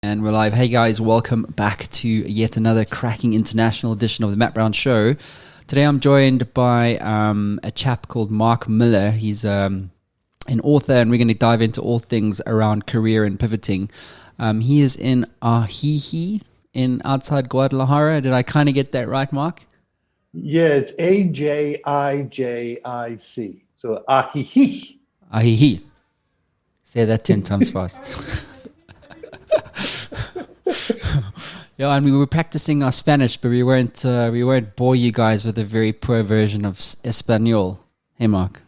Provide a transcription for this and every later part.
And we're live. Hey guys, welcome back to yet another cracking international edition of the Matt Brown Show. Today I'm joined by a chap called Marc Miller. He's an author, and we're going to dive into all things around career and pivoting. He is in Ajijic in outside Guadalajara. Did I kind of get that right, Marc? Yeah, it's Ajijic. So Ajijic. Ajijic. Say that 10 times fast. Yeah, and we were practicing our Spanish, but we won't bore you guys with a very poor version of Espanol. Hey, Marc.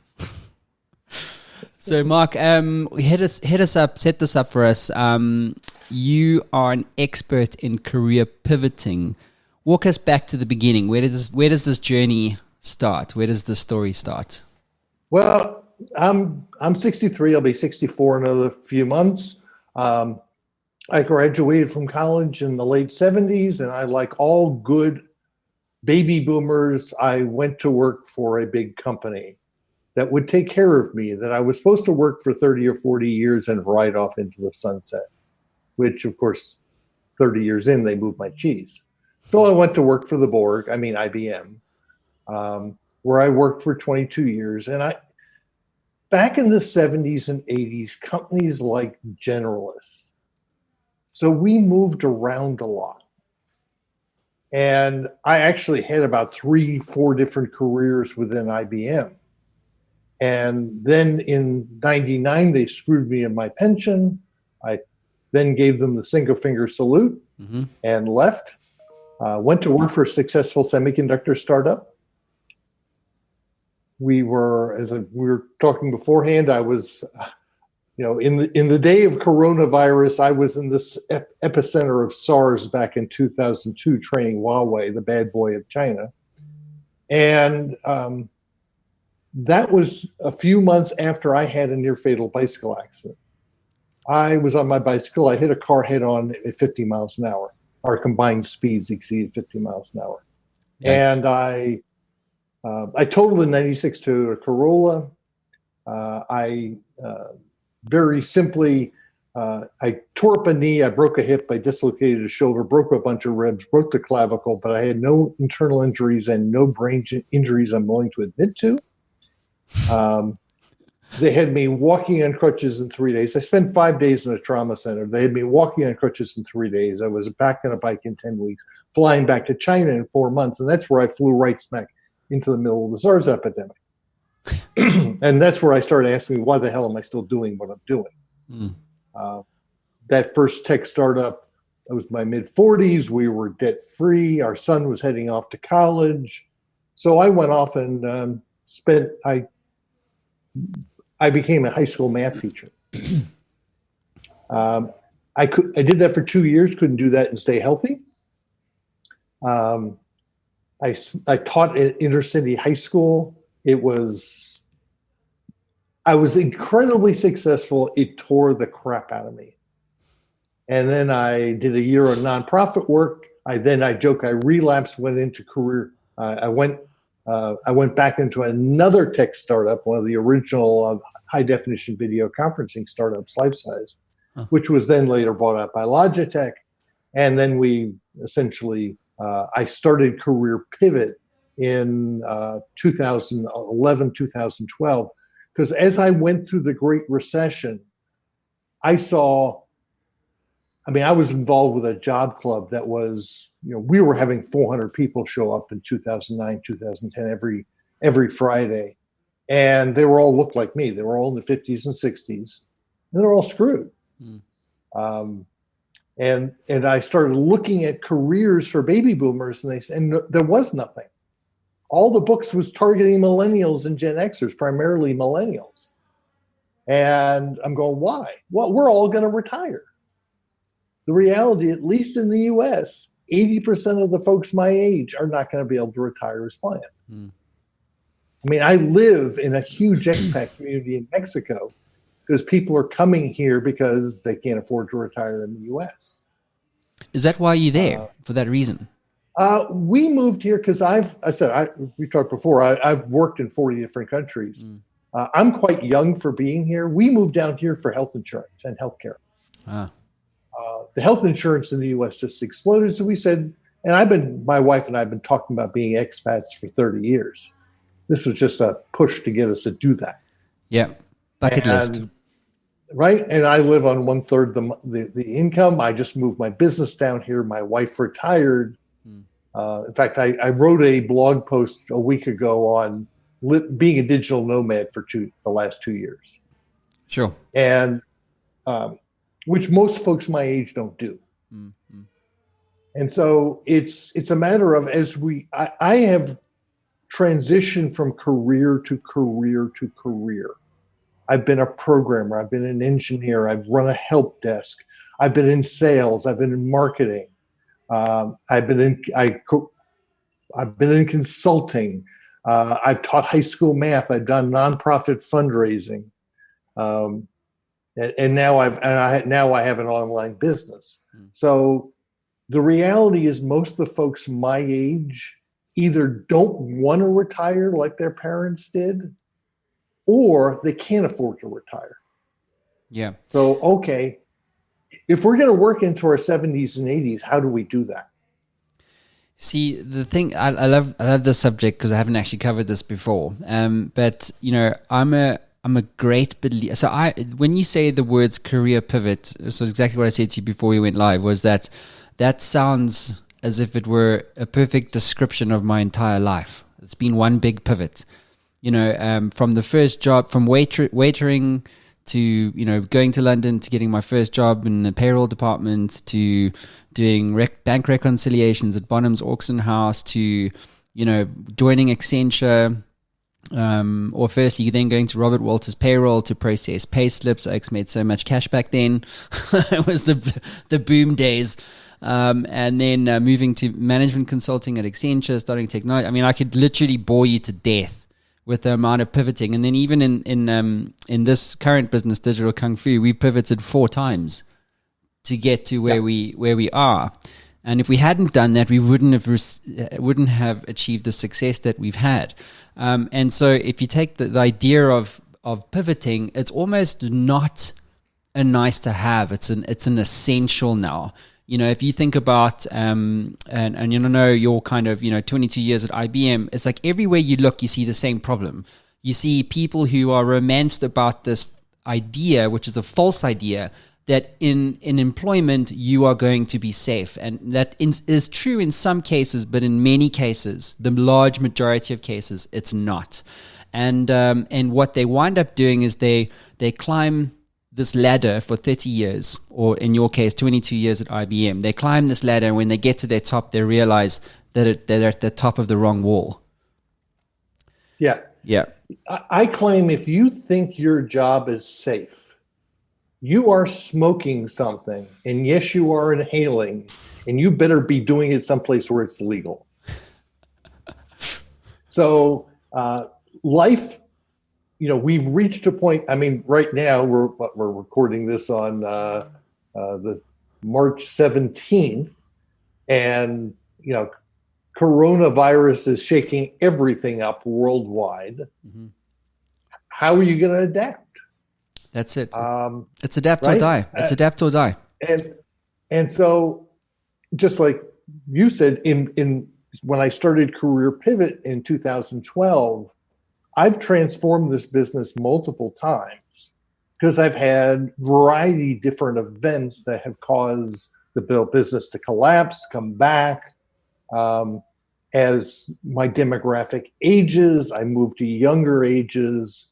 So, Marc, hit us up, set this up for us. You are an expert in career pivoting. Walk us back to the beginning. Where does this journey start? Where does the story start? Well, I'm 63. I'll be 64 in another few months. I graduated from college in the late 70s, and I, like all good baby boomers, I went to work for a big company that would take care of me, that I was supposed to work for 30 or 40 years and ride off into the sunset, which, of course, 30 years in, they moved my cheese. So I went to work for IBM, where I worked for 22 years. And back in the 70s and 80s, companies like generalists. So we moved around a lot. And I actually had about 3-4 different careers within IBM. And then in 99, they screwed me in my pension. I then gave them the single finger salute and left. Went to work for a successful semiconductor startup. We were talking beforehand, I was, in the day of coronavirus, I was in this epicenter of SARS back in 2002, training Huawei, the bad boy of China. And that was a few months after I had a near fatal bicycle accident. I was on my bicycle. I hit a car head on at 50 miles an hour. Our combined speeds exceeded 50 miles an hour. Yeah. And I totaled a 96 Toyota Corolla. Very simply, I tore up a knee, I broke a hip, I dislocated a shoulder, broke a bunch of ribs, broke the clavicle, but I had no internal injuries and no brain injuries I'm willing to admit to. They had me walking on crutches in 3 days. I spent 5 days in a trauma center. They had me walking on crutches in 3 days. I was back on a bike in 10 weeks, flying back to China in 4 months. And that's where I flew right smack into the middle of the SARS epidemic. And that's where I started asking me, why the hell am I still doing what I'm doing? That first tech startup, it was my mid-40s. We were debt-free. Our son was heading off to college. So I went off and I became a high school math teacher. I did that for 2 years, couldn't do that and stay healthy. I taught at inner city high school. I was incredibly successful. It tore the crap out of me. And then I did a year of nonprofit work. I joke, I relapsed, went into career. I went back into another tech startup, one of the original high definition video conferencing startups, Life Size, which was then later bought out by Logitech. And then we essentially, I started Career Pivot in 2011, 2012, because as I went through the Great Recession, I was involved with a job club that was, we were having 400 people show up in 2009, 2010 every Friday. And they looked like me. They were all in the 50s and 60s. And they're all screwed. And I started looking at careers for baby boomers, and there was nothing. All the books was targeting millennials and Gen Xers, primarily millennials. And I'm going, why? Well, we're all going to retire. The reality, at least in the US, 80% of the folks my age are not going to be able to retire as planned. I live in a huge expat community in Mexico because people are coming here because they can't afford to retire in the US. Is that why you're there? For that reason? We moved here because we talked before, I've worked in 40 different countries. I'm quite young for being here. We moved down here for health insurance and healthcare. the health insurance in the U.S. just exploded. So we said, and my wife and I have been talking about being expats for 30 years. This was just a push to get us to do that. Yeah. Bucket list. Right. And I live on 1/3 the income. I just moved my business down here. My wife retired. In fact, I wrote a blog post a week ago on being a digital nomad for the last 2 years. Sure. And which most folks my age don't do. And so it's a matter of I have transitioned from career to career to career. I've been a programmer. I've been an engineer. I've run a help desk. I've been in sales. I've been in marketing. I've been in consulting. I've taught high school math. I've done nonprofit fundraising, and now I have an online business. So the reality is, most of the folks my age either don't want to retire like their parents did, or they can't afford to retire. Yeah. So, okay, if we're going to work into our 70s and 80s, how do we do that? See, the thing, I love this subject because I haven't actually covered this before. But you know, I'm a great believer. So when you say the words career pivot, so exactly what I said to you before we went live was that sounds as if it were a perfect description of my entire life. It's been one big pivot. You know, from the first job, from waitering to, you know, going to London to getting my first job in the payroll department to doing bank reconciliations at Bonham's Auction House to, you know, joining Accenture, or firstly then going to Robert Walters Payroll to process pay slips. I made so much cash back then. It was the boom days. And then moving to management consulting at Accenture, starting technology. I mean, I could literally bore you to death with the amount of pivoting. And then even in this current business, Digital Kung Fu, we've pivoted 4 times to get to where we are. And if we hadn't done that, we wouldn't have achieved the success that we've had. And so if you take the idea of pivoting, it's almost not a nice to have. It's an essential now. You know, if you think about, and you know, your kind of, you know, 22 years at IBM, it's like everywhere you look, you see the same problem. You see people who are romanced about this idea, which is a false idea, that in employment, you are going to be safe. And that is true in some cases, but in many cases, the large majority of cases, it's not. And what they wind up doing is they climb this ladder for 30 years, or in your case, 22 years at IBM. They climb this ladder, and when they get to their top, they realize that they're at the top of the wrong wall. Yeah. Yeah. I claim if you think your job is safe, you are smoking something, and yes, you are inhaling, and you better be doing it someplace where it's legal. So life, you know, we've reached a point. I mean, right now we're recording this on the March 17th, and you know, coronavirus is shaking everything up worldwide. Mm-hmm. How are you going to adapt? That's it. It's adapt or die. It's adapt or die. And so, just like you said, in when I started Career Pivot in 2012, I've transformed this business multiple times because I've had variety different events that have caused the business to collapse, come back. As my demographic ages, I move to younger ages.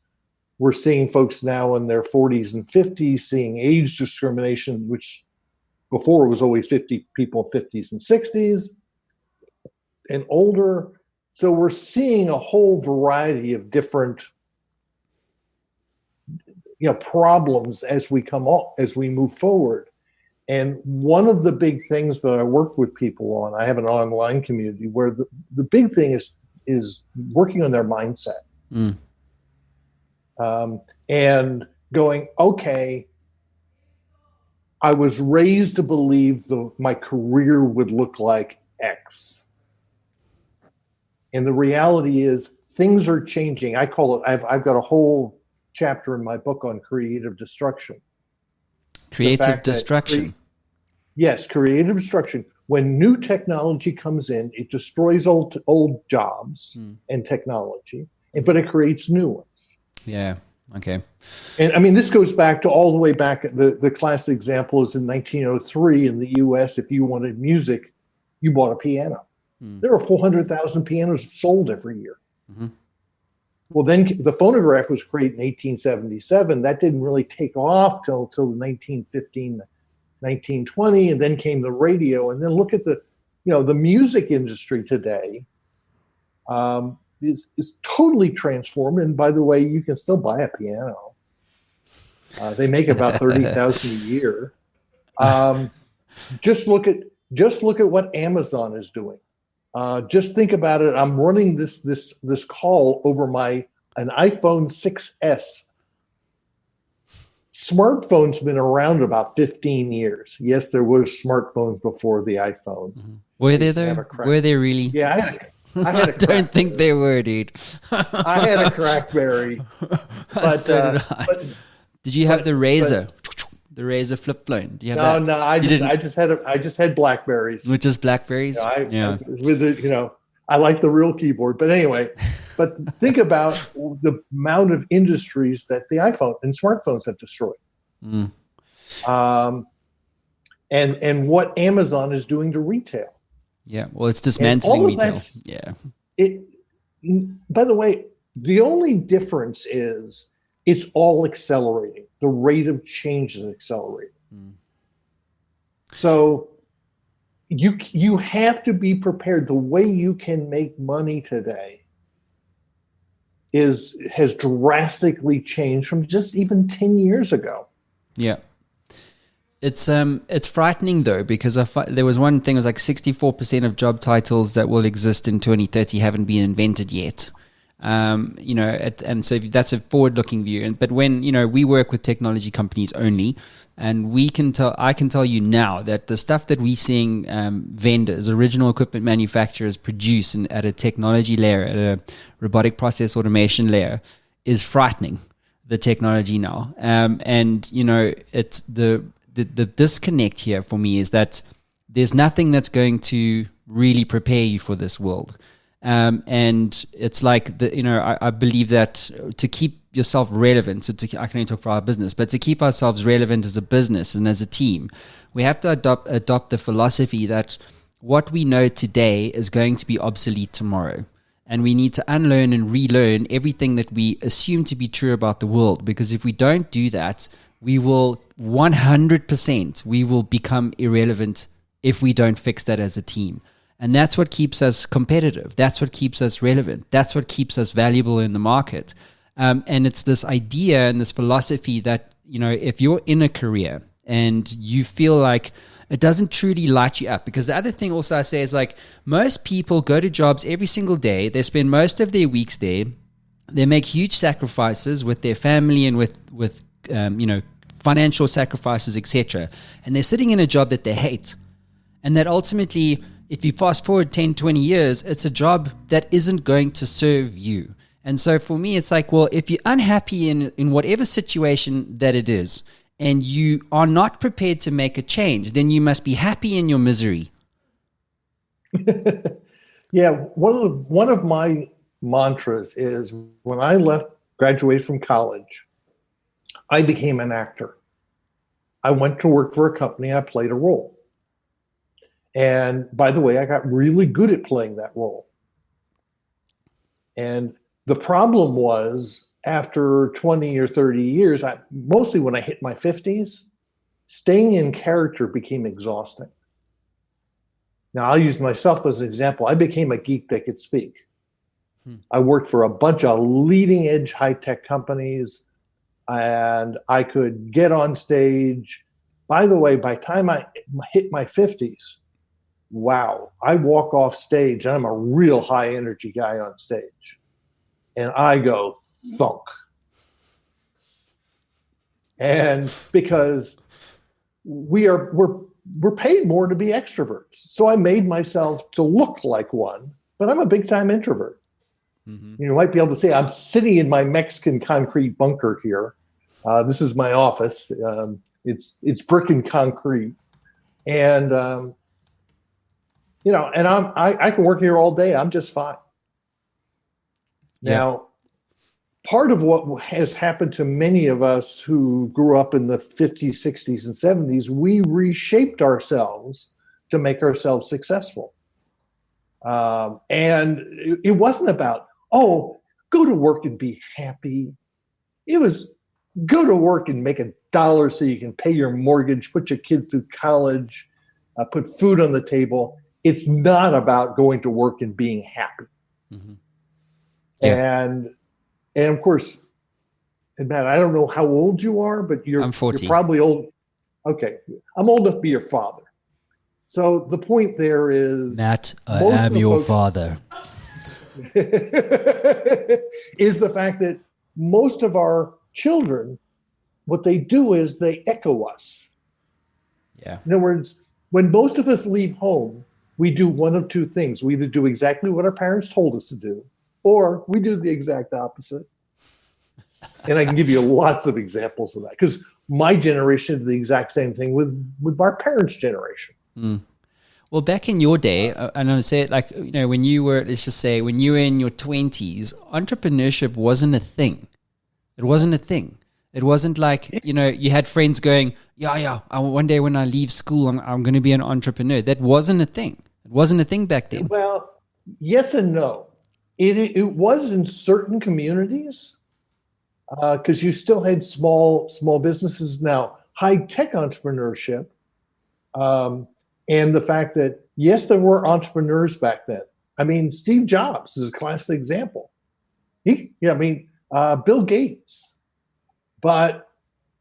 We're seeing folks now in their 40s and 50s seeing age discrimination, which before was always 50 people 50s and 60s and older. So we're seeing a whole variety of different, you know, problems as we move forward. And one of the big things that I work with people on, I have an online community where the big thing is working on their mindset. Mm. And going, okay, I was raised to believe my career would look like X. And the reality is things are changing. I call it, I've got a whole chapter in my book on creative destruction. Creative destruction. Yes, creative destruction. When new technology comes in, it destroys old jobs and technology, but it creates new ones. Yeah. Okay. And I mean, this goes back to all the way back. The classic example is in 1903 in the U.S. If you wanted music, you bought a piano. There were 400,000 pianos sold every year. Mm-hmm. Well, then the phonograph was created in 1877. That didn't really take off till 1915, 1920, and then came the radio. And then look at the music industry today is totally transformed. And by the way, you can still buy a piano. They make about 30,000 a year. Just look at what Amazon is doing. Just think about it. I'm running this call over an iPhone 6S. Smartphones been around about 15 years. Yes, there were smartphones before the iPhone. Mm-hmm. Were they though? Were they really? Yeah, I had a don't think they were, dude. I had a Crackberry. But did you have the Razor? The Razor flip phone? Do you have that? No. I just had Blackberries. With just Blackberries? I like the real keyboard. But anyway, think about the amount of industries that the iPhone and smartphones have destroyed. And what Amazon is doing to retail. Yeah, well, it's dismantling retail. By the way, the only difference is it's all accelerating. The rate of change is accelerating. So you have to be prepared. The way you can make money today has drastically changed from just even 10 years ago. Yeah. It's frightening though, because there was one thing, it was like 64% of job titles that will exist in 2030 haven't been invented yet. And so that's a forward-looking view. But when we work with technology companies only, and I can tell you now that the stuff that we're seeing vendors, original equipment manufacturers produce at a technology layer, at a robotic process automation layer, is frightening. The technology now, it's the disconnect here for me is that there's nothing that's going to really prepare you for this world. And it's like, I believe that to keep yourself relevant, I can only talk for our business, but to keep ourselves relevant as a business and as a team, we have to adopt the philosophy that what we know today is going to be obsolete tomorrow. And we need to unlearn and relearn everything that we assume to be true about the world. Because if we don't do that, we will 100%, we will become irrelevant if we don't fix that as a team. And that's what keeps us competitive. That's what keeps us relevant. That's what keeps us valuable in the market. And it's this idea and this philosophy that, if you're in a career and you feel like it doesn't truly light you up, because the other thing also I say is like most people go to jobs every single day. They spend most of their weeks there. They make huge sacrifices with their family and with financial sacrifices, etc. And they're sitting in a job that they hate. And that ultimately, if you fast forward 10, 20 years, it's a job that isn't going to serve you. And so for me, it's like, well, if you're unhappy in whatever situation that it is, and you are not prepared to make a change, then you must be happy in your misery. Yeah, one of my mantras is when I graduated from college, I became an actor. I went to work for a company. I played a role. And by the way, I got really good at playing that role. And the problem was, after 20 or 30 years, mostly when I hit my 50s, staying in character became exhausting. Now, I'll use myself as an example. I became a geek that could speak. I worked for a bunch of leading edge high-tech companies, and I could get on stage. By the way, by the time I hit my 50s, wow, I walk off stage, and I'm a real high energy guy on stage. And I go thunk. And because we're paid more to be extroverts. So I made myself to look like one, but I'm a big time introvert. Mm-hmm. You might be able to say I'm sitting in my Mexican concrete bunker here. This is my office. It's brick and concrete. And, and I can work here all day. I'm just fine. Yeah. Now, part of what has happened to many of us who grew up in the 50s, 60s, and 70s, we reshaped ourselves to make ourselves successful. And it wasn't about, go to work and be happy. It was go to work and make $1 so you can pay your mortgage, put your kids through college, put food on the table. It's not about going to work and being happy. Mm-hmm. Yeah. And of course, and Matt, I don't know how old you are, but I'm 40. You're probably old. Okay. I'm old enough to be your father. So the point there is, Matt, I am your father. Is the fact that most of our children, what they do is they echo us. Yeah. In other words, when most of us leave home, we do one of two things. We either do exactly what our parents told us to do, or we do the exact opposite. And I can give you lots of examples of that, because my generation did the exact same thing with our parents' generation. Mm. Well, back in your day, and I would say, like, when you were, let's just say, when you were in your 20s, entrepreneurship wasn't a thing. It wasn't a thing. It wasn't like, you had friends going, one day when I leave school, I'm going to be an entrepreneur. That wasn't a thing. It wasn't a thing back then. Well, yes and no. It was in certain communities, because you still had small businesses. Now, high-tech entrepreneurship, and the fact that, yes, there were entrepreneurs back then. I mean, Steve Jobs is a classic example. Bill Gates. But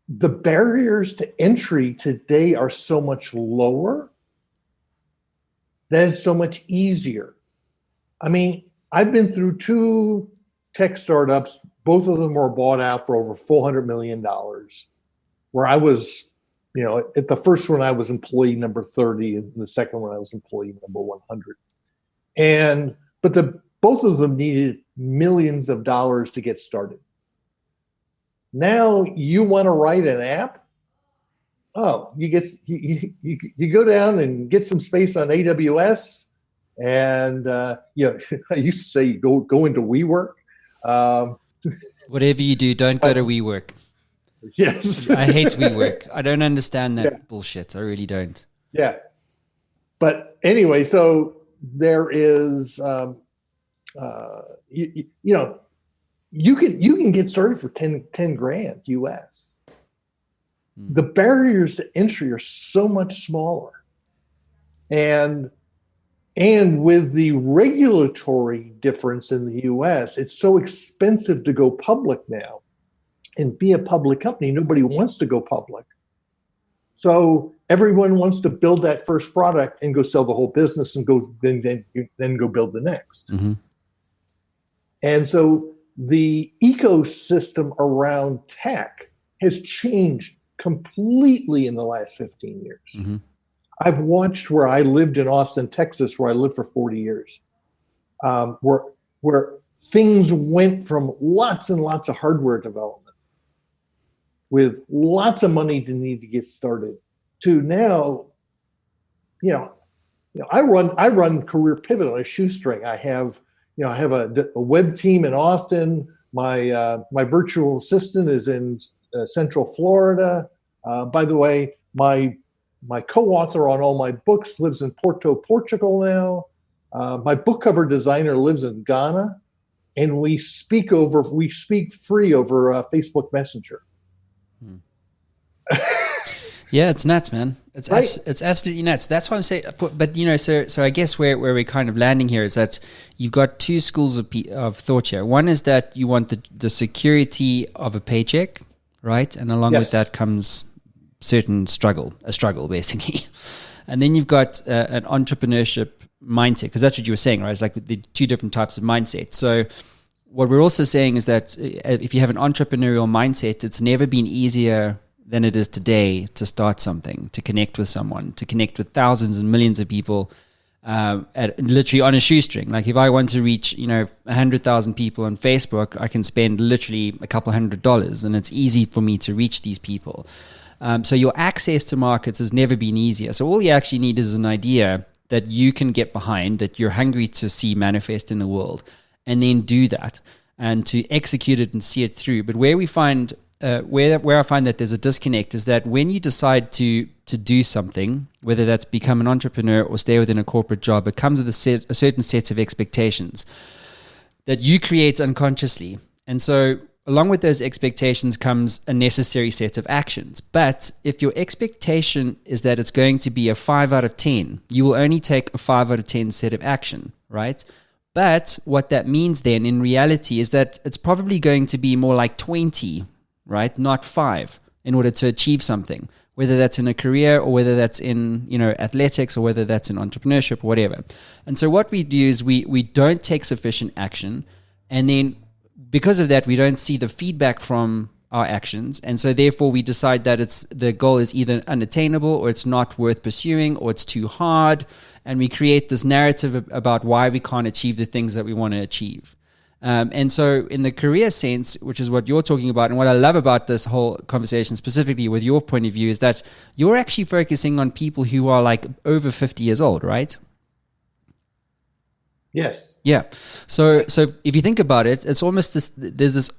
the barriers to entry today are so much lower. That it's so much easier. I mean, I've been through 2 tech startups. Both of them were bought out for over $400 million, where I was, at the first one, I was employee number 30, and the second one, I was employee number 100. But both of them needed millions of dollars to get started. Now you want to write an app? You go down and get some space on AWS, and I used to say go into WeWork. Whatever you do, don't go to WeWork. Yes. I hate WeWork. I don't understand that bullshit. I really don't. Yeah. But anyway, so there is, you can get started for 10 grand US. The barriers to entry are so much smaller. And with the regulatory difference in the US, it's so expensive to go public now and be a public company. Nobody wants to go public. So everyone wants to build that first product and go sell the whole business and then go build the next. Mm-hmm. And so the ecosystem around tech has changed completely in the last 15 years. Mm-hmm. I've watched where I lived in Austin, Texas, where I lived for 40 years, where things went from lots and lots of hardware development with lots of money to need to get started to now, I run Career Pivot on a shoestring. I have a web team in Austin. My virtual assistant is in Central Florida. By the way, my co-author on all my books lives in Porto, Portugal now. My book cover designer lives in Ghana, and we speak free over Facebook Messenger. Yeah, it's nuts, man. It's right. It's absolutely nuts. That's why I'm saying. But so I guess where we're kind of landing here is that you've got 2 schools of thought here. One is that you want the security of a paycheck, right? And along with that comes certain a struggle basically. And then you've got an entrepreneurship mindset, because that's what you were saying, right? It's like the 2 different types of mindset. So what we're also saying is that if you have an entrepreneurial mindset, it's never been easier than it is today to start something, to connect with someone, to connect with thousands and millions of people literally on a shoestring. Like if I want to reach 100,000 people on Facebook, I can spend literally a couple $100, and it's easy for me to reach these people. So your access to markets has never been easier. So all you actually need is an idea that you can get behind, that you're hungry to see manifest in the world, and then do that and to execute it and see it through. But where we find where I find that there's a disconnect is that when you decide to do something, whether that's become an entrepreneur or stay within a corporate job, it comes with a certain set of expectations that you create unconsciously. And so along with those expectations comes a necessary set of actions. But if your expectation is that it's going to be a 5 out of 10, you will only take a 5 out of 10 set of action, right? But what that means then in reality is that it's probably going to be more like 20, right? Not 5, in order to achieve something, whether that's in a career or whether that's in, athletics or whether that's in entrepreneurship or whatever. And so what we do is we don't take sufficient action, and then because of that, we don't see the feedback from our actions. And so therefore we decide that the goal is either unattainable or it's not worth pursuing or it's too hard. And we create this narrative about why we can't achieve the things that we want to achieve. And so in the career sense, which is what you're talking about, and what I love about this whole conversation, specifically with your point of view, is that you're actually focusing on people who are like over 50 years old, right? Yes. Yeah. So if you think about it, it's almost this, there's this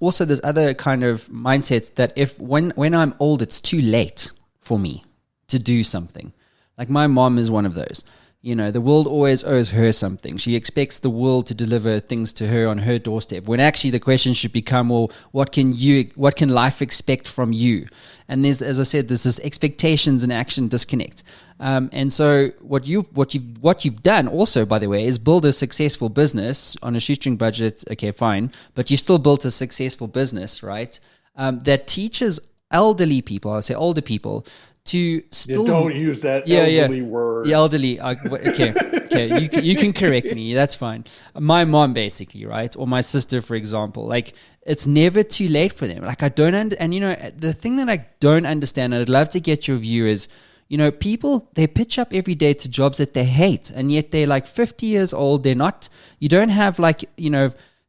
other kind of mindset that when I'm old, it's too late for me to do something. Like my mom is one of those. The world always owes her something. She expects the world to deliver things to her on her doorstep, when actually the question should become, well, what can life expect from you? And there's, as I said, there's this expectations and action disconnect. And so what you've done also, by the way, is build a successful business on a shoestring budget. Okay, fine. But you still built a successful business, right? That teaches elderly people, I'll say older people, to still don't use that elderly word. The elderly. Okay. You can correct me. That's fine. My mom, basically, right, or my sister, for example. Like, it's never too late for them. Like, I don't and the thing that I don't understand, and I'd love to get your view is, people, they pitch up every day to jobs that they hate, and yet they're like 50 years old. They're not. You don't have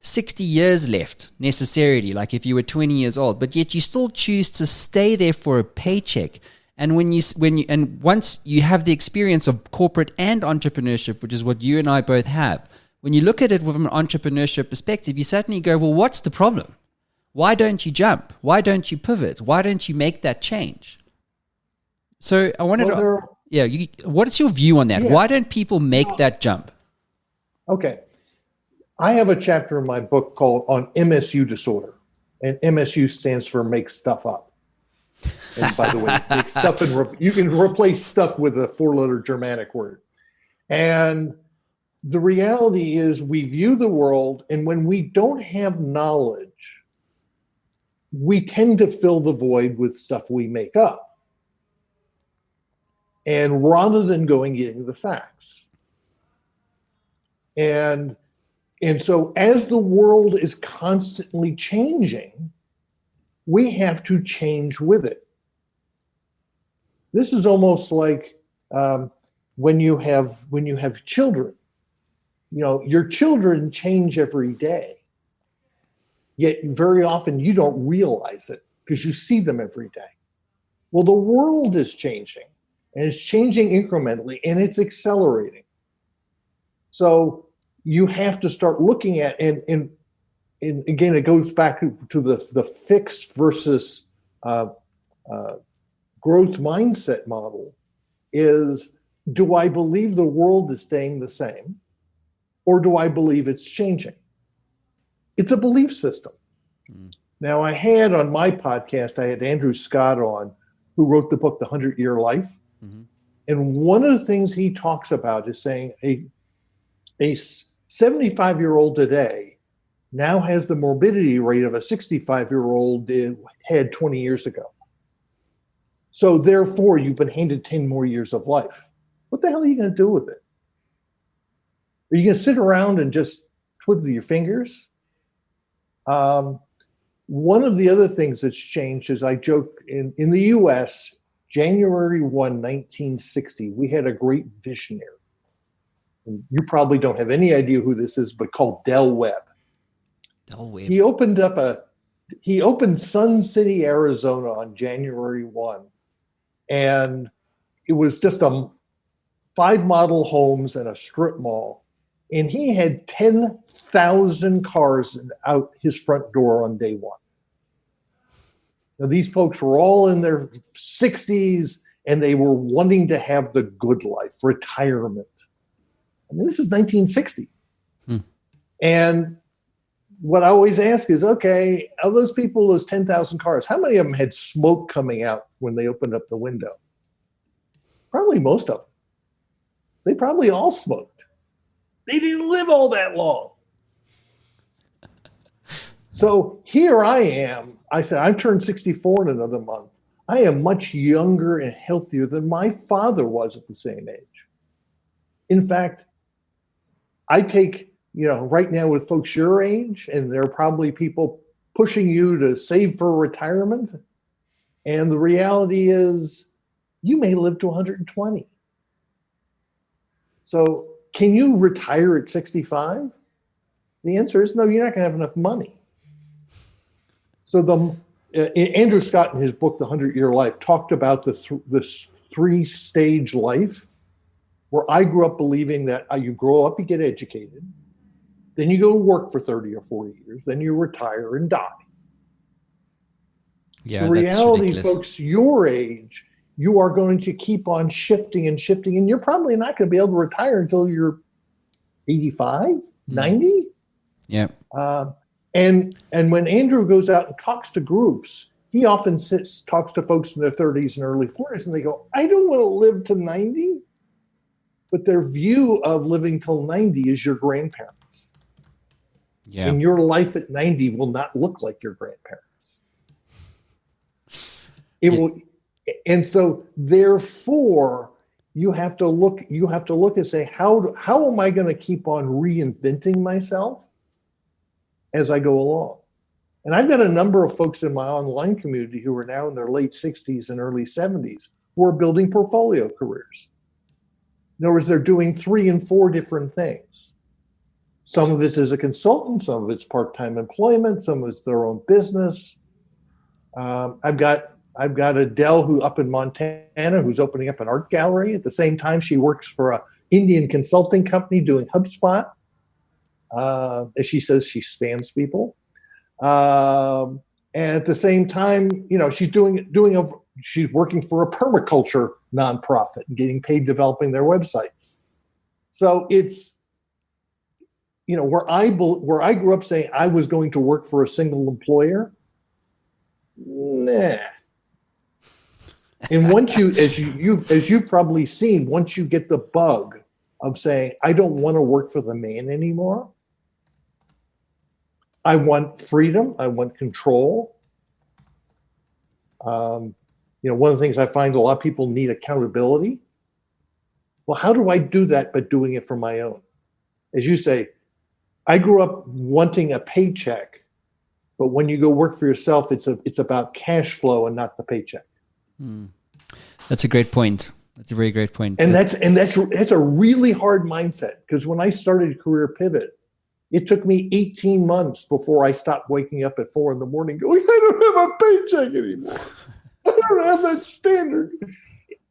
60 years left necessarily. Like if you were 20 years old, but yet you still choose to stay there for a paycheck. And once you have the experience of corporate and entrepreneurship, which is what you and I both have, when you look at it from an entrepreneurship perspective, you certainly go, well, what's the problem? Why don't you jump? Why don't you pivot? Why don't you make that change? So I wanted what is your view on that? Yeah. Why don't people make that jump? Okay. I have a chapter in my book called on MSU Disorder, and MSU stands for Make Stuff Up. And by the way, make stuff you can replace stuff with a 4-letter Germanic word. And the reality is we view the world, and when we don't have knowledge, we tend to fill the void with stuff we make up. And rather than getting the facts. And so as the world is constantly changing, we have to change with it. This is almost like when you have children. Your children change every day. Yet very often you don't realize it because you see them every day. Well, the world is changing, and it's changing incrementally, and it's accelerating. So you have to start looking at and again, it goes back to the fixed versus growth mindset model is, do I believe the world is staying the same, or do I believe it's changing? It's a belief system. Mm. Now, I had on my podcast, I had Andrew Scott on, who wrote the book, The 100-Year Life. Mm-hmm. And one of the things he talks about is saying a 75-year-old today now has the morbidity rate of a 65-year-old had 20 years ago. So therefore, you've been handed 10 more years of life. What the hell are you going to do with it? Are you going to sit around and just twiddle your fingers? One of the other things that's changed is, I joke, in the US, January 1, 1960, we had a great visionary. And you probably don't have any idea who this is, but called Del Webb. Del Webb. He opened Sun City, Arizona on January 1 And it was just 5 model homes and a strip mall. And he had 10,000 cars out his front door on day one. Now, these folks were all in their 60s, and they were wanting to have the good life, retirement. I mean, this is 1960. And what I always ask is, okay, of those people, those 10,000 cars, how many of them had smoke coming out when they opened up the window? Probably most of them. They probably all smoked. They didn't live all that long. So here I am. I said, I've turned 64 in another month. I am much younger and healthier than my father was at the same age. In fact, I take, right now with folks your age, and there are probably people pushing you to save for retirement. And the reality is you may live to 120. So can you retire at 65? The answer is no, you're not going to have enough money. So Andrew Scott in his book, The 100-Year Life, talked about this 3-stage life where I grew up believing that you grow up, you get educated, then you go work for 30 or 40 years, then you retire and die. Yeah, the reality, folks, your age, you are going to keep on shifting and shifting, and you're probably not going to be able to retire until you're 85, 90. Yeah. And when Andrew goes out and talks to groups, he often talks to folks in their 30s and early 40s, and they go, I don't want to live to 90. But their view of living till 90 is your grandparents. Yeah. And your life at 90 will not look like your grandparents. It will. And so therefore, you have to look and say, how am I going to keep on reinventing myself as I go along? And I've got a number of folks in my online community who are now in their late 60s and early 70s who are building portfolio careers. In other words, they're doing 3 and 4 different things. Some of it's as a consultant, some of it's part-time employment, some of it's their own business. I've got Adele, who up in Montana, who's opening up an art gallery. At the same time, she works for an Indian consulting company doing HubSpot. As she says, she spams people. And at the same time, she's working for a permaculture nonprofit and getting paid developing their websites. So it's, where I grew up saying I was going to work for a single employer. Nah. And once as you've probably seen, once you get the bug of saying, I don't want to work for the man anymore. I want freedom. I want control. One of the things I find a lot of people need accountability. Well, how do I do that but doing it for my own? As you say, I grew up wanting a paycheck, but when you go work for yourself, it's about cash flow and not the paycheck. That's a great point. That's a very great point. And that's a really hard mindset, because when I started Career Pivot, it took me 18 months before I stopped waking up at 4 a.m. going, I don't have a paycheck anymore. I don't have that standard.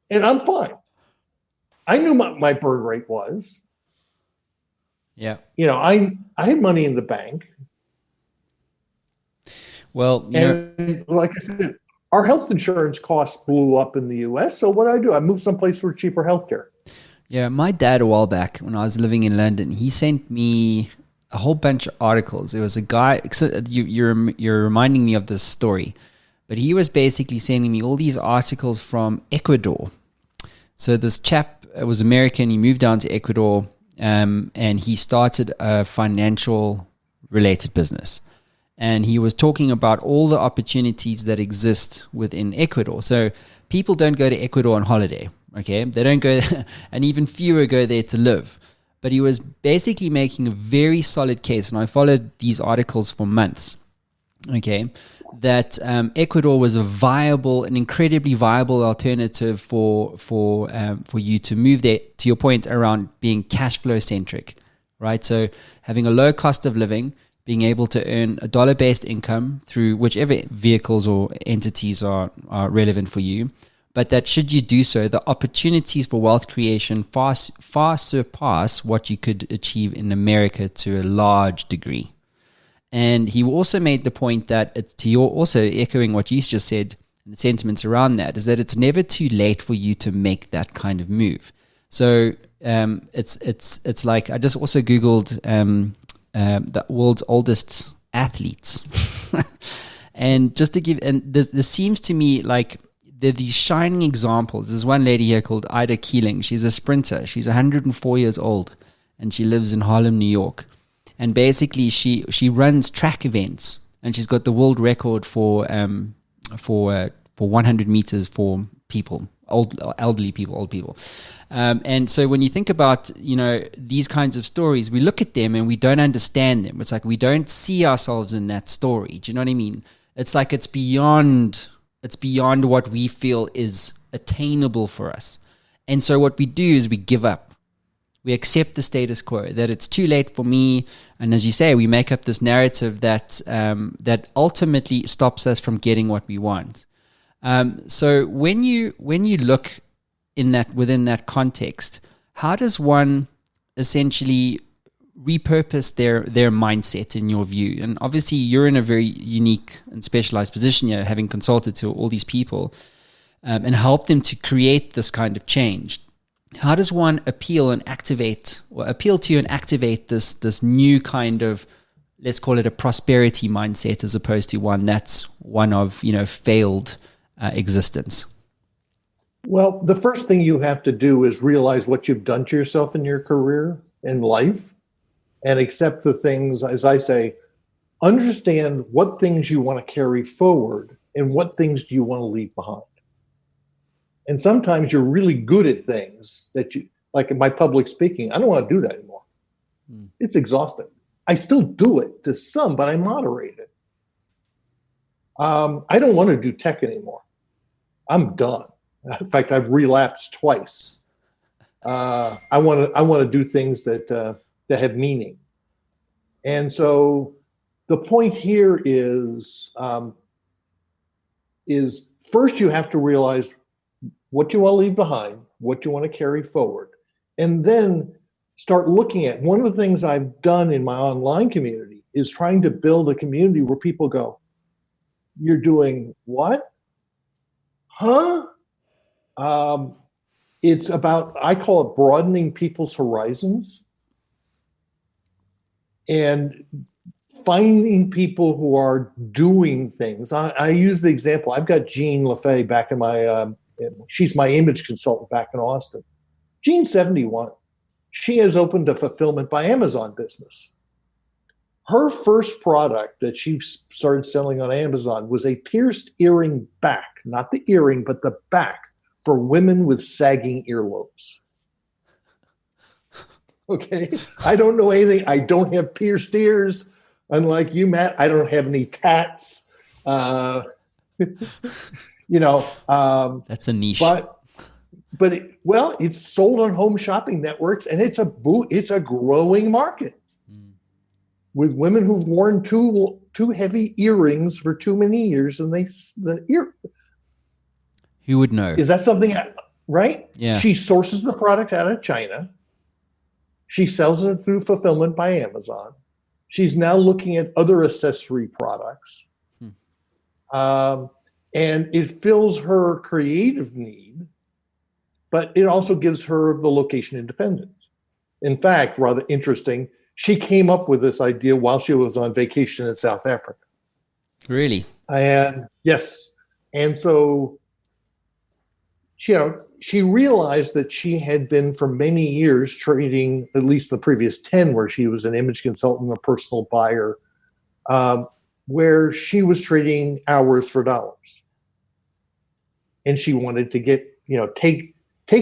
And I'm fine. I knew my burn rate was. Yeah. I had money in the bank. Well, like I said, our health insurance costs blew up in the US. So what do? I moved someplace for cheaper healthcare. Yeah. My dad, a while back when I was living in London, he sent me a whole bunch of articles. It was a guy, you're reminding me of this story, but he was basically sending me all these articles from Ecuador. So this chap was American. He moved down to Ecuador, and he started a financial related business. And he was talking about all the opportunities that exist within Ecuador. So people don't go to Ecuador on holiday, okay? They don't go, and even fewer go there to live. But he was basically making a very solid case, and I followed these articles for months, okay, that Ecuador was an incredibly viable alternative for you to move there, to your point around being cash flow centric, right? So having a low cost of living, being able to earn a dollar-based income through whichever vehicles or entities are relevant for you, but that should you do so, the opportunities for wealth creation far surpass what you could achieve in America to a large degree. And he also made the point that also echoing what you just said, and the sentiments around that, is that it's never too late for you to make that kind of move. So it's like, I just also Googled the world's oldest athletes. And just to give, and this seems to me like there are these shining examples. There's one lady here called Ida Keeling. She's a sprinter. She's 104 years old, and she lives in Harlem, New York. And basically, she runs track events, and she's got the world record for 100 meters for people, old people. And so when you think about, these kinds of stories, we look at them and we don't understand them. It's like we don't see ourselves in that story. Do you know what I mean? It's like it's beyond what we feel is attainable for us. And so what we do is we give up. We accept the status quo, that it's too late for me. And as you say, we make up this narrative that that ultimately stops us from getting what we want. So when you look within that context, how does one essentially repurpose their mindset in your view? And obviously you're in a very unique and specialized position here, having consulted to all these people and helped them to create this kind of change. How does one appeal to and activate this new kind of, let's call it a prosperity mindset, as opposed to one of failed existence? Well, the first thing you have to do is realize what you've done to yourself in your career and life, and accept the things, as I say, understand what things you want to carry forward and what things do you want to leave behind. And sometimes you're really good at things that you, like in my public speaking, I don't want to do that anymore. It's exhausting. I still do it to some, but I moderate it. I don't want to do tech anymore. I'm done. In fact, I've relapsed twice. I want to do things that have meaning. And so the point here is first you have to realize what you want to leave behind, what you want to carry forward, and then start looking at, one of the things I've done in my online community is trying to build a community where people go, you're doing what? Huh? It's about, I call it broadening people's horizons and finding people who are doing things. I use the example, I've got Jean LaFay back in my, she's my image consultant back in Austin. Jean's 71. She has opened a fulfillment by Amazon business. Her first product that she started selling on Amazon was a pierced earring back, not the earring, but the back for women with sagging earlobes. Okay, I don't know anything. I don't have pierced ears. Unlike you, Matt, I don't have any tats. That's a niche. But it's sold on home shopping networks, and it's a growing market with women who've worn too heavy earrings for too many years, and who would know? Is that something, right? Yeah. She sources the product out of China. She sells it through fulfillment by Amazon. She's now looking at other accessory products. And it fills her creative need, but it also gives her the location independence. In fact, rather interesting, she came up with this idea while she was on vacation in South Africa. Really? And yes. And so, she realized that she had been for many years trading, at least the previous 10, where she was an image consultant, a personal buyer, where she was trading hours for dollars. And she wanted to get, take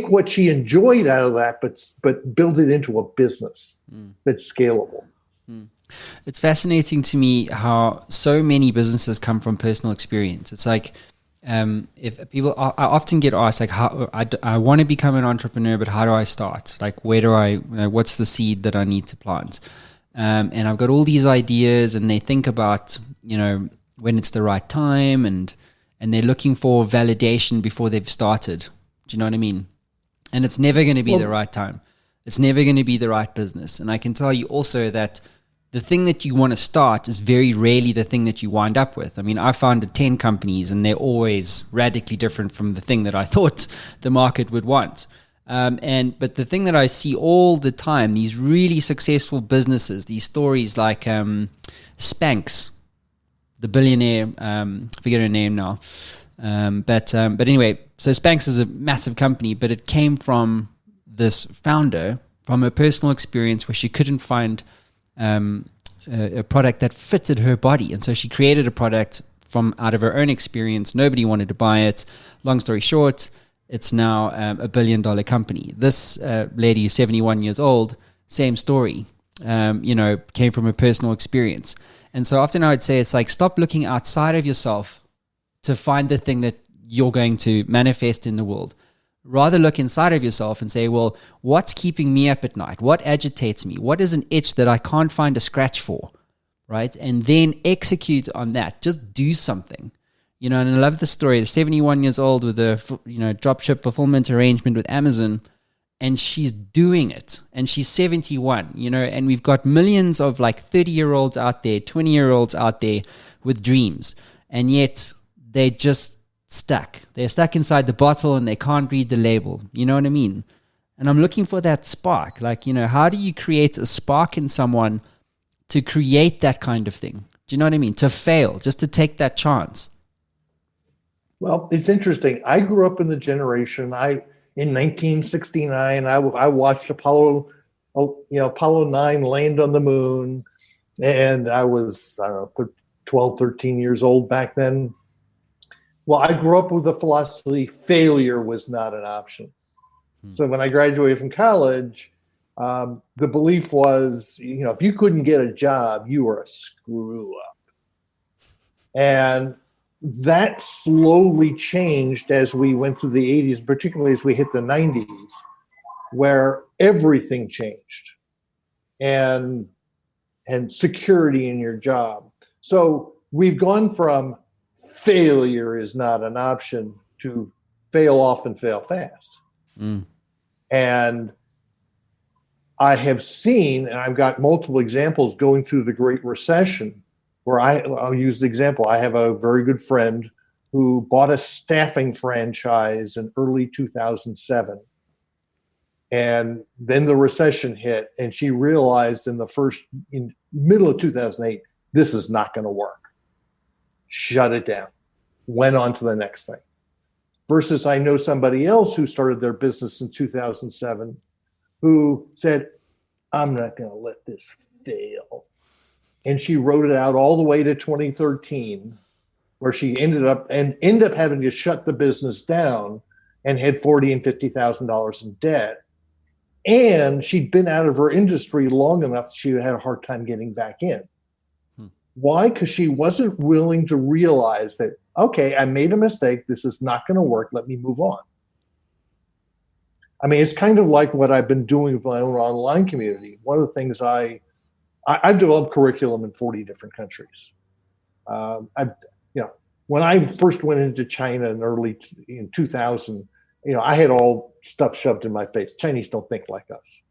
what she enjoyed out of that, but build it into a business that's scalable. It's fascinating to me how so many businesses come from personal experience. It's like, if people, I often get asked, like, how I want to become an entrepreneur, but how do I start? Like, where do I, what's the seed that I need to plant? And I've got all these ideas, and they think about, when it's the right time, and and they're looking for validation before they've started. Do you know what I mean? And it's never going to be the right time. It's never going to be the right business. And I can tell you also that the thing that you want to start is very rarely the thing that you wind up with. I mean, I founded 10 companies and they're always radically different from the thing that I thought the market would want. But the thing that I see all the time, these really successful businesses, these stories like Spanx, the billionaire, forget her name now. But anyway, so Spanx is a massive company, but it came from this founder, from her personal experience where she couldn't find a product that fitted her body. And so she created a product from out of her own experience. Nobody wanted to buy it. Long story short, it's now $1 billion company. This lady who's 71 years old, same story, came from a personal experience. And so often I would say it's like, stop looking outside of yourself to find the thing that you're going to manifest in the world. Rather look inside of yourself and say, well, what's keeping me up at night? What agitates me? What is an itch that I can't find a scratch for, right? And then execute on that. Just do something. And I love the story. 71 years old with a dropship fulfillment arrangement with Amazon, and she's doing it. And she's 71, and we've got millions of like 30-year-olds out there, 20-year-olds out there with dreams. And yet they just stuck. They're stuck inside the bottle and they can't read the label. You know what I mean? And I'm looking for that spark. Like, how do you create a spark in someone to create that kind of thing? Do you know what I mean? To fail, just to take that chance. Well, it's interesting. I grew up in the generation, in 1969, I watched Apollo 9 land on the moon. And I was, 12, 13 years old back then. Well, I grew up with the philosophy failure was not an option. So when I graduated from college, the belief was, if you couldn't get a job, you were a screw up. And that slowly changed as we went through the 80s, particularly as we hit the 90s, where everything changed and security in your job. So we've gone from failure is not an option to fail often, fail fast. And I have seen, and I've got multiple examples going through the Great Recession, where I'll use the example. I have a very good friend who bought a staffing franchise in early 2007. And then the recession hit, and she realized in middle of 2008, this is not going to work. Shut it down. Went on to the next thing. Versus I know somebody else who started their business in 2007 who said, I'm not going to let this fail. And she wrote it out all the way to 2013, where she ended up having to shut the business down and had $40,000 and $50,000 in debt. And she'd been out of her industry long enough that she had a hard time getting back in. Why? Because she wasn't willing to realize that, okay, I made a mistake. This is not going to work. Let me move on. I mean, it's kind of like what I've been doing with my own online community. One of the things I've developed curriculum in 40 different countries. When I first went into China in 2000, I had all stuff shoved in my face. Chinese don't think like us.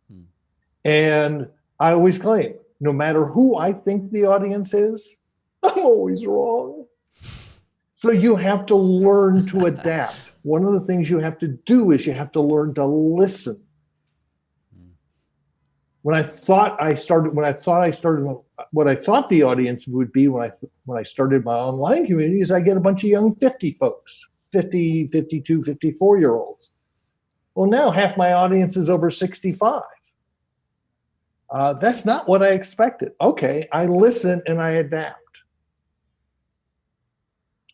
And I always claim, no matter who I think the audience is, I'm always wrong. So you have to learn to adapt. One of the things you have to do is you have to learn to listen. What I thought the audience would be when I started my online community is I get a bunch of young 50 folks, 50, 52, 54-year-olds. Well, now half my audience is over 65. That's not what I expected. Okay, I listen and I adapt.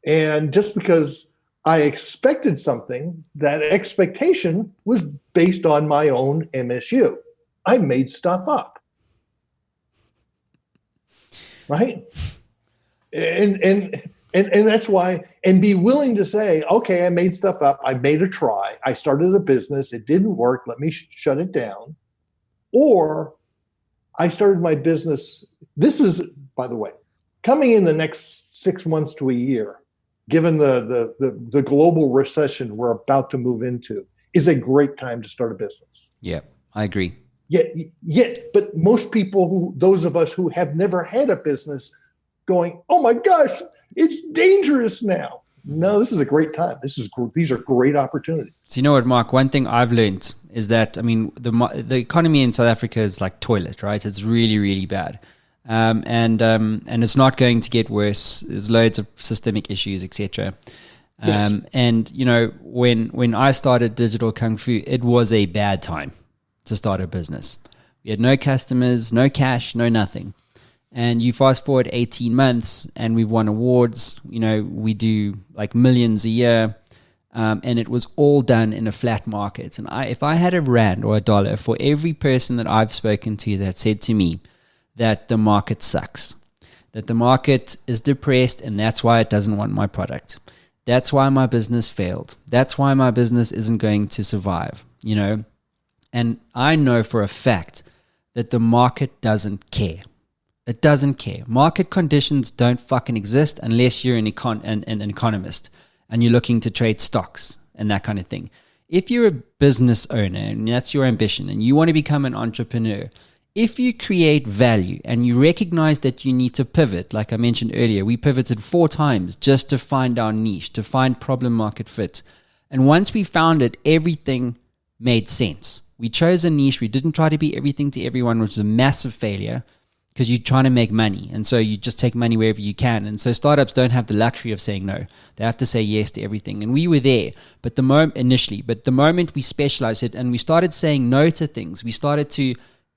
And just because I expected something, that expectation was based on my own MSU. I made stuff up. Right? And that's why, and be willing to say, okay, I made stuff up. I made a try. I started a business. It didn't work. Let me shut it down. Or I started my business. This is, by the way, coming in the next 6 months to a year. given the global recession we're about to move into, is a great time to start a business. Yeah, I agree. But most people, those of us who have never had a business, going, oh my gosh, it's dangerous now. No, this is a great time. These are great opportunities. So you know what, Mark? One thing I've learned is that, I mean, the economy in South Africa is like toilet, right? It's really, really bad, and it's not going to get worse. There's loads of systemic issues, etc. Yes. And you know, when I started Digital Kung Fu, it was a bad time to start a business. We had no customers, no cash, no nothing. And you fast forward 18 months and we've won awards. You know, we do like millions a year. And it was all done in a flat market. And if I had a rand or a dollar for every person that I've spoken to that said to me that the market sucks, that the market is depressed and that's why it doesn't want my product. That's why my business failed. That's why my business isn't going to survive, you know. And I know for a fact that the market doesn't care. It doesn't care. Market conditions don't fucking exist unless you're an economist and you're looking to trade stocks and that kind of thing. If you're a business owner and that's your ambition and you want to become an entrepreneur, if you create value and you recognize that you need to pivot, like I mentioned earlier, we pivoted 4 times just to find our niche, to find problem market fit. And once we found it, everything made sense. We chose a niche. We didn't try to be everything to everyone, which is a massive failure. Because you're trying to make money. And so you just take money wherever you can. And so startups don't have the luxury of saying no. They have to say yes to everything. And we were there, but the moment we specialized it and we started saying no to things, we started to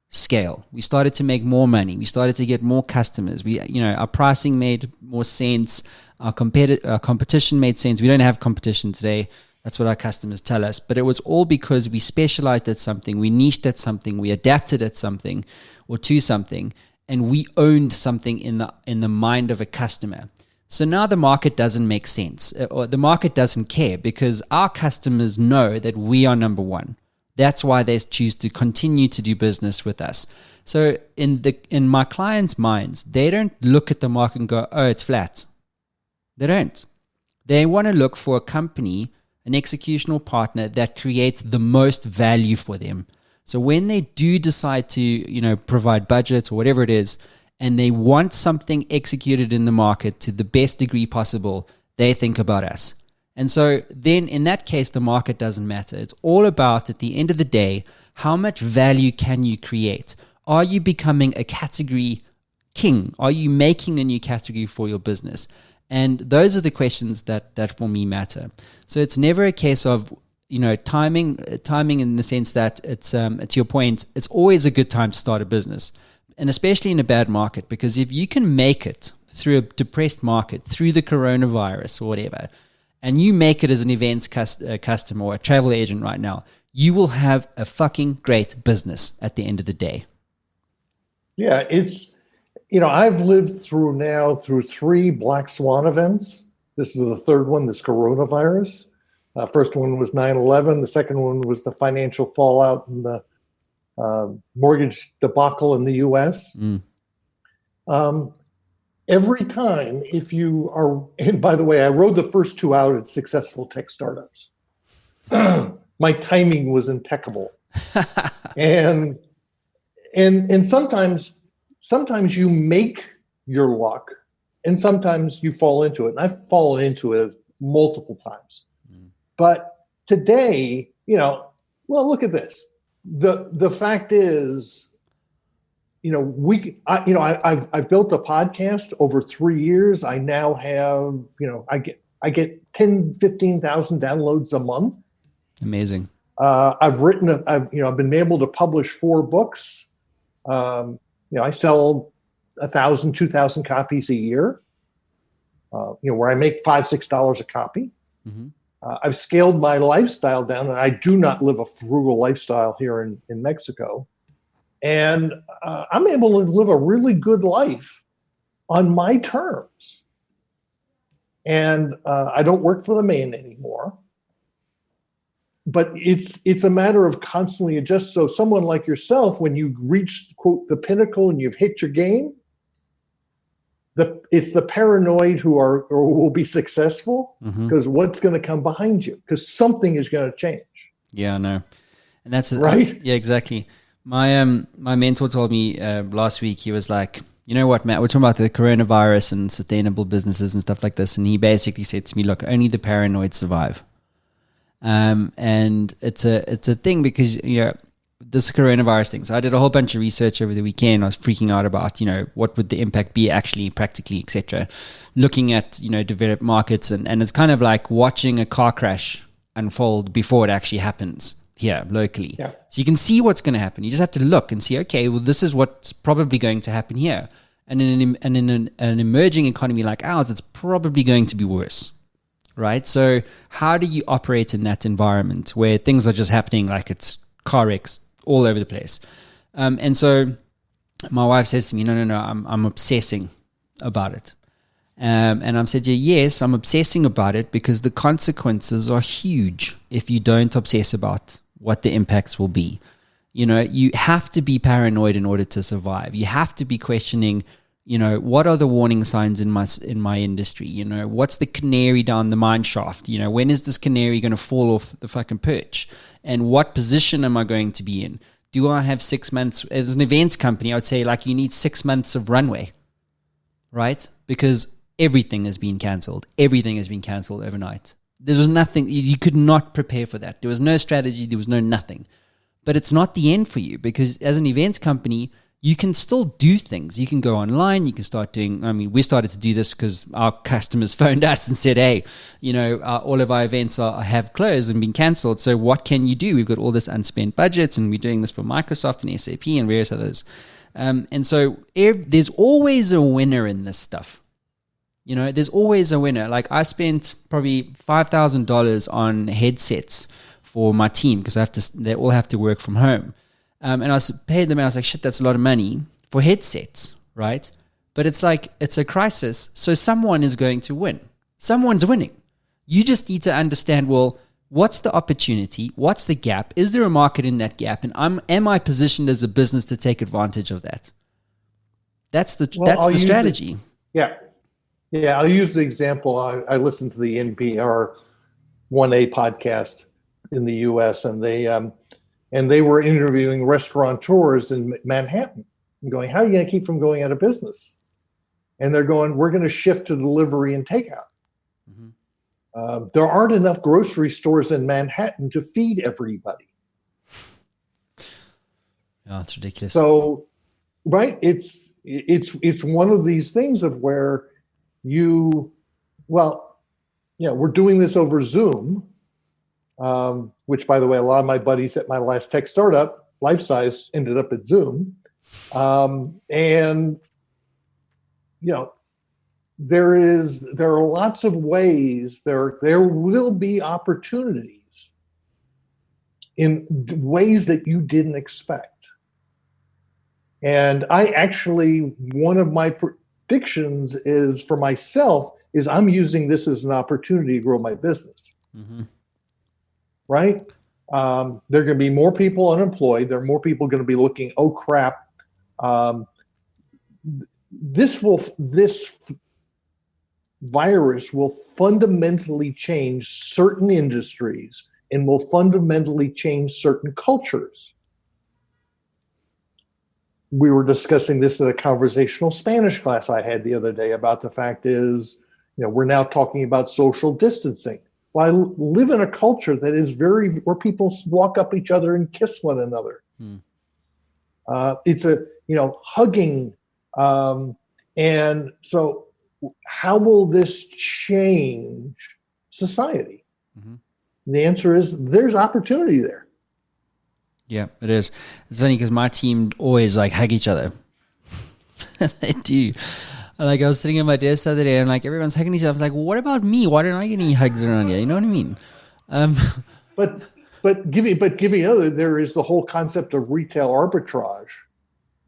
scale. We started to make more money. We started to get more customers. Our pricing made more sense. Our competition made sense. We don't have competition today. That's what our customers tell us. But it was all because we specialized at something. We niched at something. We adapted at something or to something. And we owned something in the mind of a customer. So now the market doesn't make sense, or the market doesn't care because our customers know that we are number one. That's why they choose to continue to do business with us. So in my clients' minds, they don't look at the market and go, oh, it's flat. They don't. They want to look for a company, an executional partner that creates the most value for them. So when they do decide to, provide budget or whatever it is, and they want something executed in the market to the best degree possible, they think about us. And so then in that case, the market doesn't matter. It's all about, at the end of the day, how much value can you create? Are you becoming a category king? Are you making a new category for your business? And those are the questions that for me matter. So it's never a case of, timing in the sense that it's to your point, it's always a good time to start a business, and especially in a bad market, because if you can make it through a depressed market, through the coronavirus or whatever, and you make it as an events customer or a travel agent right now, you will have a fucking great business at the end of the day. Yeah, it's, I've lived through 3 Black Swan events. This is the third one, this coronavirus. First one was 9/11. The second one was the financial fallout and the mortgage debacle in the U.S. Every time, if you are, and by the way, I rode the first 2 out at successful tech startups. My timing was impeccable, and sometimes you make your luck, and sometimes you fall into it. And I've fallen into it multiple times. But today, look at this. The fact is, I've built a podcast over 3 years. I now have, I get 10, 15,000 downloads a month. Amazing. I've been able to publish 4 books. I sell 1,000, 2,000 copies a year. Where I make $5, $6 a copy. Mm-hmm. I've scaled my lifestyle down, and I do not live a frugal lifestyle here in Mexico. And I'm able to live a really good life on my terms. And I don't work for the man anymore. But it's a matter of constantly adjust. So someone like yourself, when you reach, quote, the pinnacle and you've hit your game, it's the paranoid who will be successful, because what's going to come behind you? Because something is going to change. Yeah, I know. And that's right. Yeah, exactly. My mentor told me last week, he was like, you know what, Matt, we're talking about the coronavirus and sustainable businesses and stuff like this. And he basically said to me, look, only the paranoid survive. And it's a thing because, this coronavirus thing. So I did a whole bunch of research over the weekend. I was freaking out about, what would the impact be actually practically, etc. Looking at, developed markets, and it's kind of like watching a car crash unfold before it actually happens here locally. Yeah. So you can see what's going to happen. You just have to look and see, okay, well, this is what's probably going to happen here. And in an emerging economy like ours, it's probably going to be worse. Right? So how do you operate in that environment where things are just happening like it's car wrecks all over the place? And so my wife says to me, no, I'm obsessing about it. And I've said, yes, I'm obsessing about it because the consequences are huge if you don't obsess about what the impacts will be. You have to be paranoid in order to survive. You have to be questioning, what are the warning signs in my industry? What's the canary down the mine shaft? When is this canary going to fall off the fucking perch? And what position am I going to be in? Do I have 6 months? As an events company, I would say you need 6 months of runway, right? Because everything has been cancelled. Everything has been cancelled overnight. There was nothing, you could not prepare for that. There was no strategy, there was no nothing. But it's not the end for you, because as an events company, you can still do things. You can go online, you can start doing, we started to do this because our customers phoned us and said, hey, all of our events have closed and been cancelled. So what can you do? We've got all this unspent budget, and we're doing this for Microsoft and SAP and various others. And so there's always a winner in this stuff. There's always a winner. Like I spent probably $5,000 on headsets for my team because they all have to work from home. And I paid them, and I was like, shit, that's a lot of money for headsets, right? But it's a crisis. So someone is going to win. Someone's winning. You just need to understand, well, what's the opportunity? What's the gap? Is there a market in that gap? And am I positioned as a business to take advantage of that? That's the strategy. Yeah, I'll use the example. I listened to the NPR 1A podcast in the U.S., and they were interviewing restaurateurs in Manhattan and going, how are you going to keep from going out of business? And they're going, we're going to shift to delivery and takeout. There aren't enough grocery stores in Manhattan to feed everybody. Oh, it's ridiculous. So, right, it's one of these things of where we're doing this over Zoom, which, by the way, a lot of my buddies at my last tech startup, Life Size, ended up at Zoom. And there are lots of ways, there will be opportunities in ways that you didn't expect. And one of my predictions is for myself is I'm using this as an opportunity to grow my business. Right? There are going to be more people unemployed. There are more people going to be looking, oh crap. This virus will fundamentally change certain industries and will fundamentally change certain cultures. We were discussing this in a conversational Spanish class I had the other day about the fact is, we're now talking about social distancing. Well, I live in a culture that is where people walk up each other and kiss one another. It's hugging. And so how will this change society? The answer is there's opportunity there. Yeah, it is. It's funny because my team always hug each other. They do. I was sitting at my desk the other day and everyone's hugging each other. I was like, well, what about me? Why don't I get any hugs around here? You know what I mean? But giving other, there is the whole concept of retail arbitrage,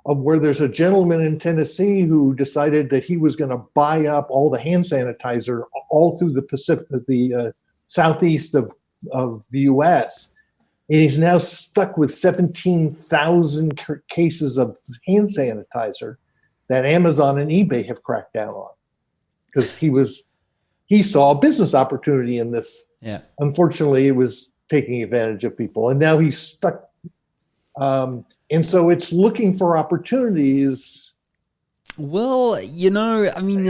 of where there's a gentleman in Tennessee who decided that he was going to buy up all the hand sanitizer all through the southeast of the U.S. And he's now stuck with 17,000 cases of hand sanitizer. that Amazon and eBay have cracked down on, because he saw a business opportunity in this. Yeah. Unfortunately, it was taking advantage of people, and now he's stuck. And so it's looking for opportunities. Well, I mean,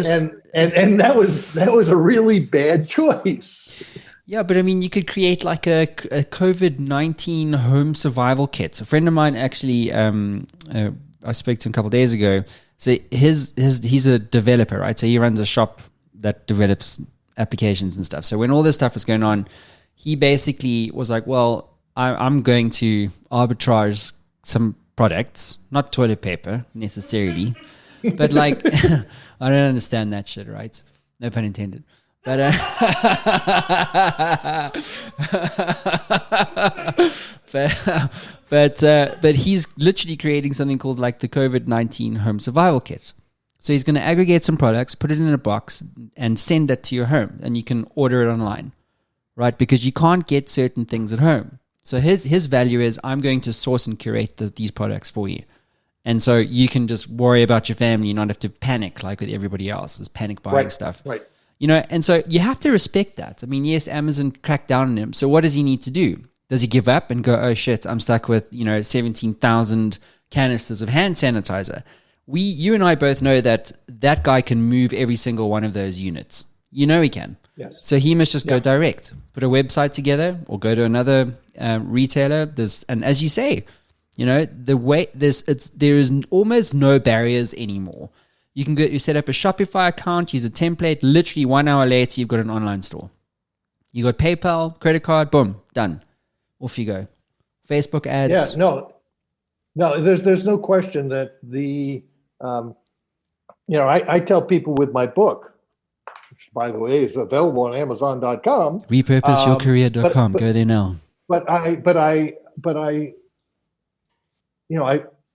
and that was a really bad choice. Yeah, but I mean, you could create like a COVID-19 home survival kit. A friend of mine actually, I spoke to him a couple of days ago. So he's a developer, right? So he runs a shop that develops applications and stuff. So when all this stuff was going on, he basically was like, well, I'm going to arbitrage some products, not toilet paper necessarily, but like, I don't understand that shit, right? No pun intended. But but he's literally creating something called like the COVID-19 home survival kit. So he's going to aggregate some products, put it in a box, and send that to your home, and you can order it online, right? Because you can't get certain things at home. So his value is, I'm going to source and curate these products for you. And so you can just worry about your family, not have to panic like with everybody else, this panic buying stuff. Right. And so you have to respect that. I mean, yes, Amazon cracked down on him. So what does he need to do? Does he give up and go, oh shit, I'm stuck with, 17,000 canisters of hand sanitizer? You and I both know that guy can move every single one of those units. He can. Yes. So he must just go direct, put a website together, or go to another retailer. And as you say, there is almost no barriers anymore. You set up a Shopify account, use a template. Literally 1 hour later, you've got an online store. You got PayPal, credit card, boom, done. Off you go. Facebook ads. Yeah, no. There's no question that I tell people with my book, which by the way is available on Amazon.com. Repurposeyourcareer.com. Go there now. But I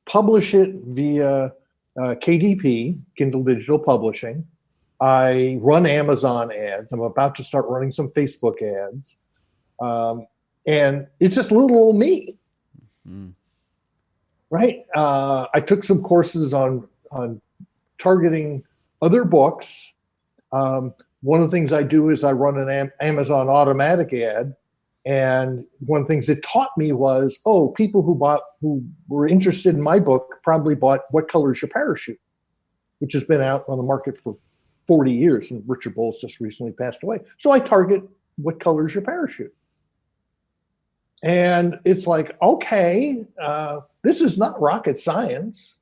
publish it via KDP, Kindle Digital Publishing. I run Amazon ads. I'm about to start running some Facebook ads. And it's just little old me. Mm. Right? I took some courses on targeting other books. One of the things I do is I run an Amazon automatic ad. And one of the things it taught me was, people who were interested in my book probably bought What Color Is Your Parachute, which has been out on the market for 40 years, and Richard Bowles just recently passed away. So I target What Color Is Your Parachute. And it's like, okay, this is not rocket science.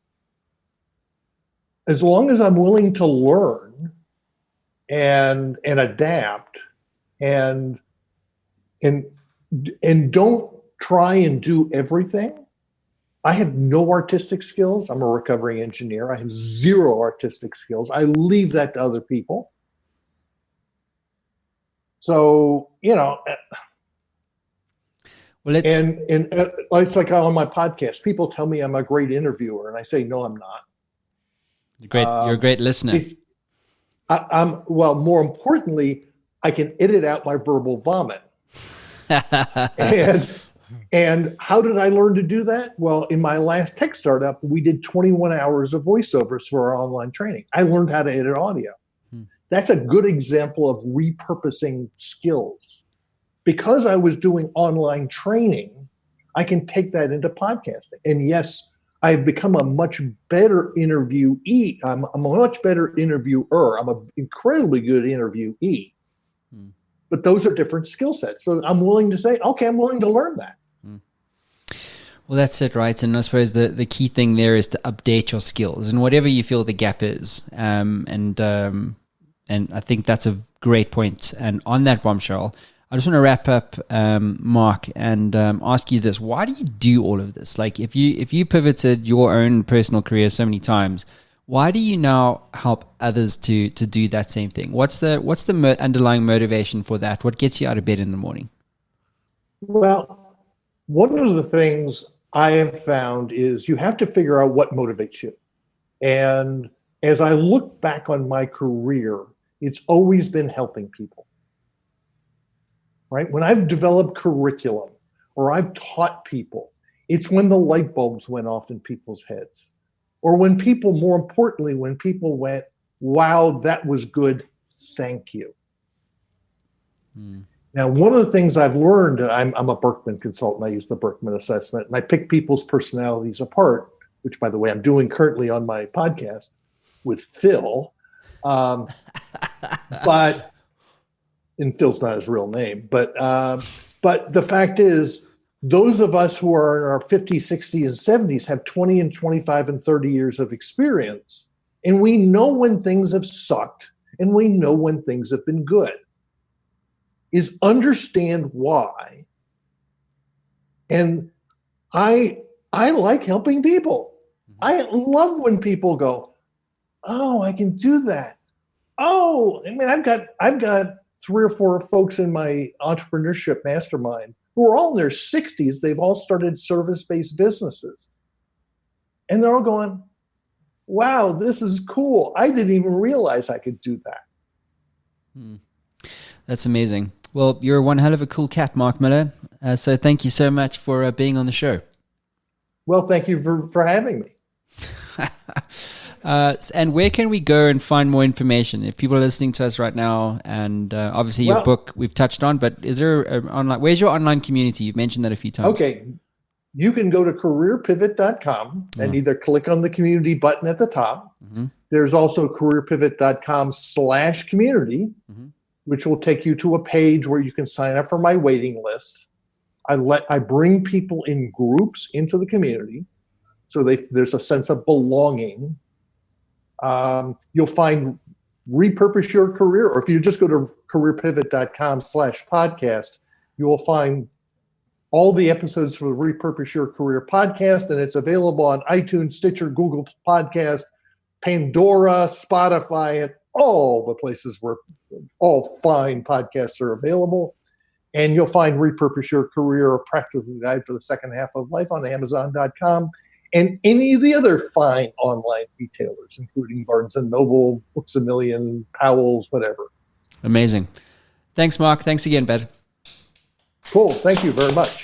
As long as I'm willing to learn and adapt and don't try and do everything. I have no artistic skills. I'm a recovering engineer. I have zero artistic skills. I leave that to other people. So, well, it's like on my podcast, people tell me I'm a great interviewer, and I say, no, I'm not. You're a great listener. More importantly, I can edit out my verbal vomit. And how did I learn to do that? Well, in my last tech startup, we did 21 hours of voiceovers for our online training. I learned how to edit audio. That's a good example of repurposing skills. Because I was doing online training, I can take that into podcasting. And yes, I've become a much better interviewee. I'm a much better interviewer. I'm an incredibly good interviewee. But those are different skill sets. So I'm willing to say, okay, I'm willing to learn that. Well, that's it, right? And I suppose the key thing there is to update your skills and whatever you feel the gap is. And I think that's a great point. And on that bombshell, I just want to wrap up, Marc, and ask you this: why do you do all of this? Like, if you pivoted your own personal career so many times, why do you now help others to do that same thing? What's the underlying motivation for that? What gets you out of bed in the morning? Well, one of the things I have found is you have to figure out what motivates you. And as I look back on my career, it's always been helping people. Right? When I've developed curriculum or I've taught people, it's when the light bulbs went off in people's heads. Or when people, more importantly, when people went, wow, that was good, thank you. Now, one of the things I've learned, I'm a Berkman consultant, I use the Berkman assessment, and I pick people's personalities apart, which, by the way, I'm doing currently on my podcast with Phil. And Phil's not his real name, but the fact is, those of us who are in our 50s, 60s, and 70s have 20 and 25 and 30 years of experience. And we know when things have sucked and we know when things have been good. Is understand why. And I like helping people. I love when people go, oh, I can do that. Oh, I mean, I've got 3 or 4 folks in my entrepreneurship mastermind who are all in their 60s. They've all started service-based businesses. And they're all going, wow, this is cool. I didn't even realize I could do that. That's amazing. Well, you're one hell of a cool cat, Marc Miller. So thank you so much for being on the show. Well, thank you for having me. And where can we go and find more information? If people are listening to us right now, and obviously your book we've touched on, but is there where's your online community? You've mentioned that a few times. Okay. You can go to careerpivot.com and either click on the community button at the top. There's also careerpivot.com/community, which will take you to a page where you can sign up for my waiting list. I bring people in groups into the community, so there's a sense of belonging. You'll find Repurpose Your Career, or if you just go to careerpivot.com/podcast, you will find all the episodes for the Repurpose Your Career podcast, and it's available on iTunes, Stitcher, Google Podcast, Pandora, Spotify, and all the places where all fine podcasts are available. And you'll find Repurpose Your Career, a practical guide for the second half of life, on Amazon.com and any of the other fine online retailers, including Barnes & Noble, Books A Million, Powell's, whatever. Amazing. Thanks, Marc. Thanks again, bud. Cool. Thank you very much.